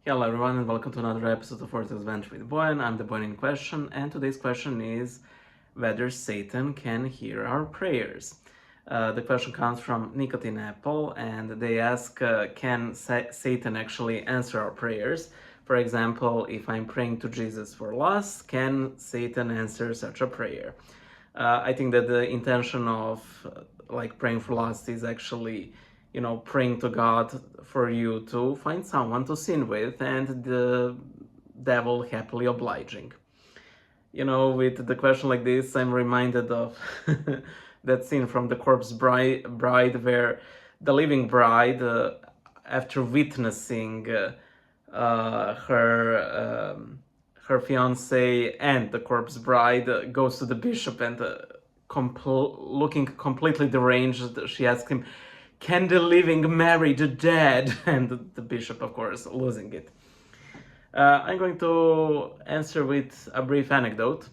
Hello everyone and welcome to another episode of Orthodox Adventure with Boyan. I'm the Boyan in question, and today's question is whether Satan can hear our prayers. The question comes from Nicotine Apple, and they ask, can Satan actually answer our prayers? For example, if I'm praying to Jesus for lust, can Satan answer such a prayer? I think that the intention of praying for lust is actually, praying to God for you to find someone to sin with, and the devil happily obliging. With the question like this, I'm reminded of that scene from The Corpse Bride where the living bride, after witnessing her fiance and the corpse bride, goes to the bishop and looking completely deranged, she asks him, "Can the living marry the dead?" And the bishop, of course, losing it. I'm going to answer with a brief anecdote.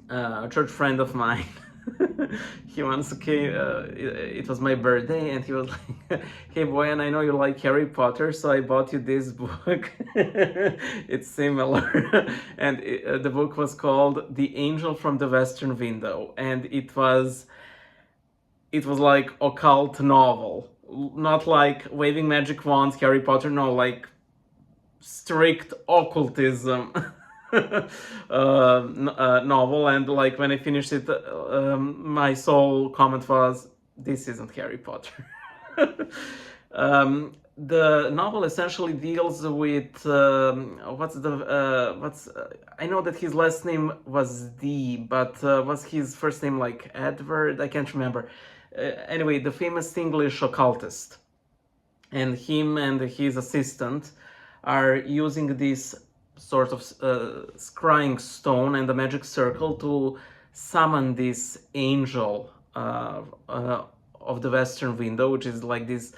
A church friend of mine, he once came, it was my birthday, and he was like, "Hey Boyan, I know you like Harry Potter, so I bought you this book." It's similar. And the book was called The Angel from the Western Window, and it was like occult novel, not like waving magic wands Harry Potter, no, like strict occultism novel. And like when I finished it, my sole comment was, "This isn't Harry Potter." The novel essentially deals with I know that his last name was D, but was his first name like Edward? I can't remember. Anyway, the famous English occultist, and him and his assistant are using this sort of scrying stone and the magic circle to summon this angel of the Western Window, which is like this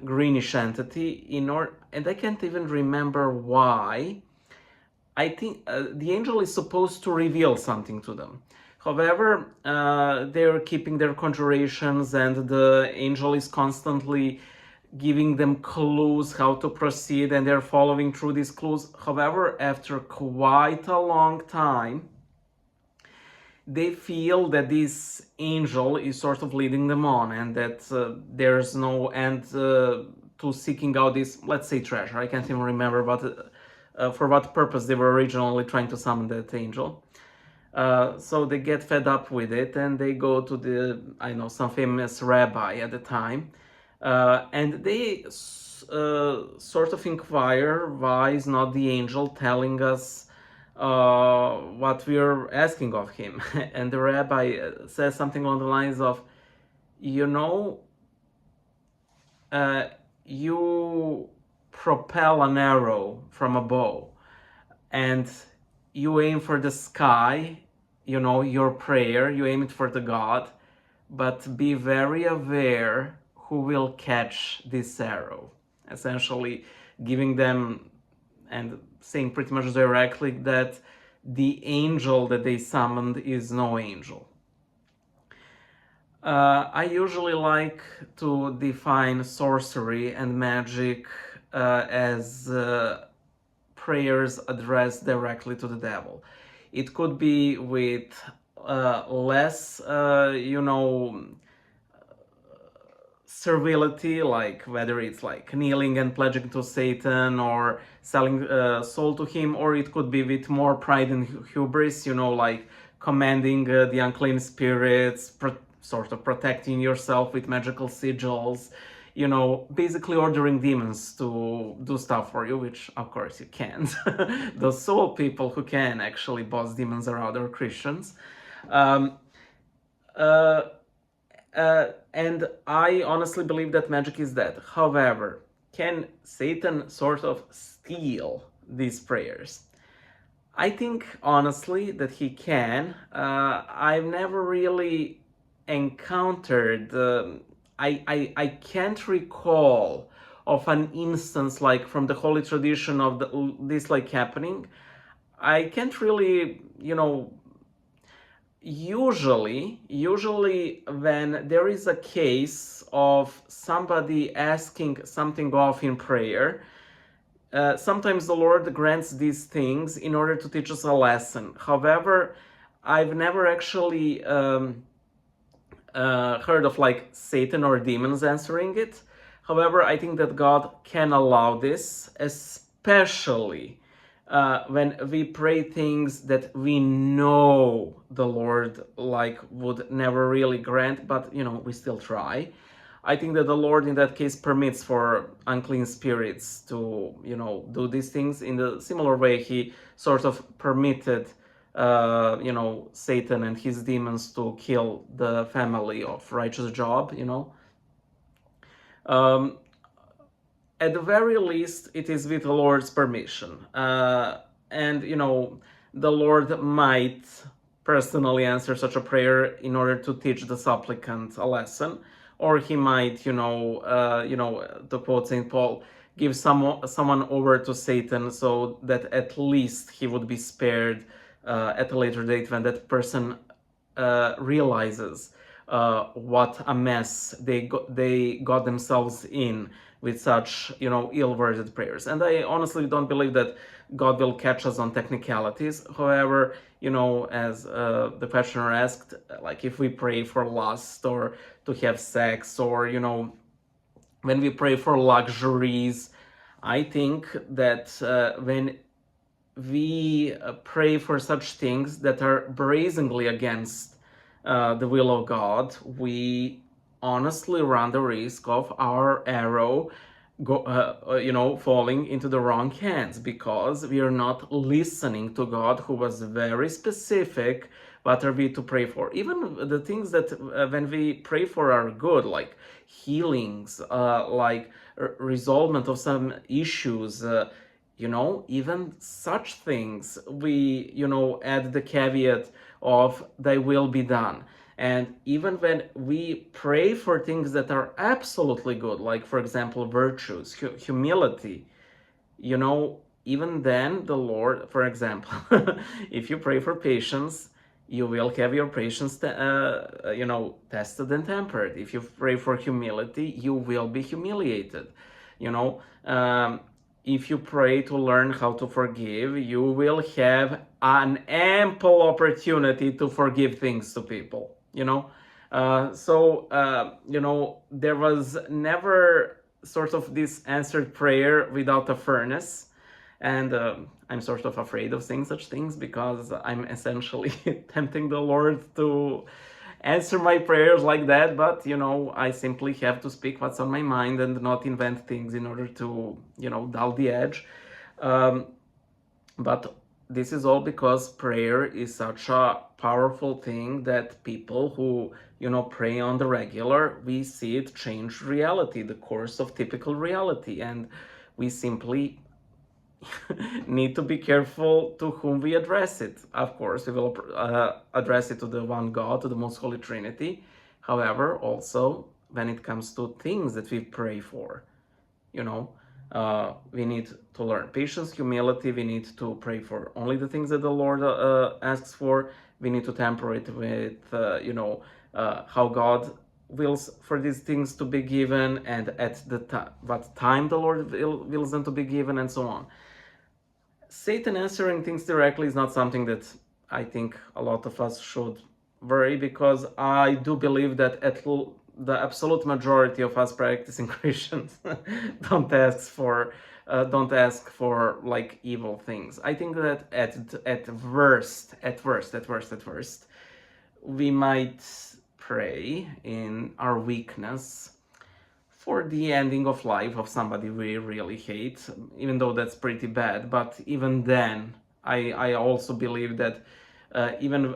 greenish entity. And I can't even remember why. I think the angel is supposed to reveal something to them. However, they're keeping their conjurations, and the angel is constantly giving them clues how to proceed, and they're following through these clues. However, after quite a long time, they feel that this angel is sort of leading them on, and that there's no end to seeking out this, let's say, treasure. I can't even remember for what purpose they were originally trying to summon that angel. So they get fed up with it, and they go to some famous rabbi at the time, and they sort of inquire, why is not the angel telling us what we're asking of him? And the rabbi says something along the lines of, you know, you propel an arrow from a bow, and you aim for the sky, your prayer, you aim it for the God, but be very aware who will catch this arrow. Essentially giving them and saying pretty much directly that the angel that they summoned is no angel. I usually like to define sorcery and magic as prayers addressed directly to the devil. It could be with less, servility, like whether it's like kneeling and pledging to Satan or selling soul to him, or it could be with more pride and hubris, like commanding the unclean spirits, sort of protecting yourself with magical sigils, basically ordering demons to do stuff for you, which of course you can't. The soul people who can actually boss demons around are Christians. Um, uh, and I honestly believe that magic is dead. However, can Satan sort of steal these prayers? I think honestly that he can. I've never really encountered. I can't recall of an instance like from the holy tradition of this like happening. I can't really, usually when there is a case of somebody asking something off in prayer, sometimes the Lord grants these things in order to teach us a lesson. However, I've never actually heard of like Satan or demons answering it. However, I think that God can allow this, especially when we pray things that we know the Lord like would never really grant, but we still try. I think that the Lord in that case permits for unclean spirits to, do these things in the similar way He sort of permitted, Satan and his demons to kill the family of righteous Job. Um, at the very least, it is with the Lord's permission, and the Lord might personally answer such a prayer in order to teach the supplicant a lesson, or He might, to quote Saint Paul, give someone over to Satan so that at least he would be spared at a later date when that person realizes what a mess they got themselves in with such ill-worded prayers. And I honestly don't believe that God will catch us on technicalities. However, as the questioner asked, like if we pray for lust or to have sex, or when we pray for luxuries, I think that when we pray for such things that are brazenly against the will of God, we honestly run the risk of our arrow falling into the wrong hands, because we are not listening to God, who was very specific what are we to pray for. Even the things that when we pray for are good, like healings, like resolvement of some issues, even such things, we, add the caveat of thy will be done. And even when we pray for things that are absolutely good, like, for example, virtues, humility, even then the Lord, for example, if you pray for patience, you will have your patience, tested and tempered. If you pray for humility, you will be humiliated. If you pray to learn how to forgive, you will have an ample opportunity to forgive things to people. There was never sort of this answered prayer without a furnace. And I'm sort of afraid of saying such things, because I'm essentially tempting the Lord to answer my prayers like that. But I simply have to speak what's on my mind and not invent things in order to dull the edge. But this is all because prayer is such a powerful thing that people who pray on the regular, we see it change reality, the course of typical reality. And we simply need to be careful to whom we address it. Of course, we will address it to the one God, to the Most Holy Trinity. However, also when it comes to things that we pray for, we need to learn patience, humility. We need to pray for only the things that the Lord asks for. We need to temper it with, how God wills for these things to be given, and at what time the Lord wills them to be given, and so on. Satan answering things directly is not something that I think a lot of us should worry, because I do believe that the absolute majority of us practicing Christians don't ask for like evil things. I think that at worst, we might pray in our weakness for the ending of life of somebody we really hate, even though that's pretty bad. But even then, I also believe that even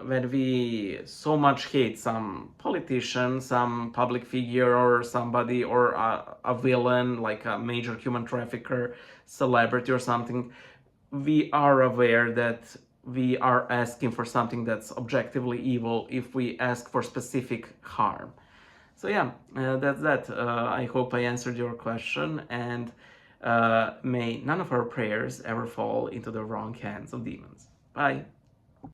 when we so much hate some politician, some public figure, or somebody, or a villain, like a major human trafficker, celebrity or something, we are aware that we are asking for something that's objectively evil if we ask for specific harm. So yeah, that's that. I hope I answered your question, and may none of our prayers ever fall into the wrong hands of demons. Bye.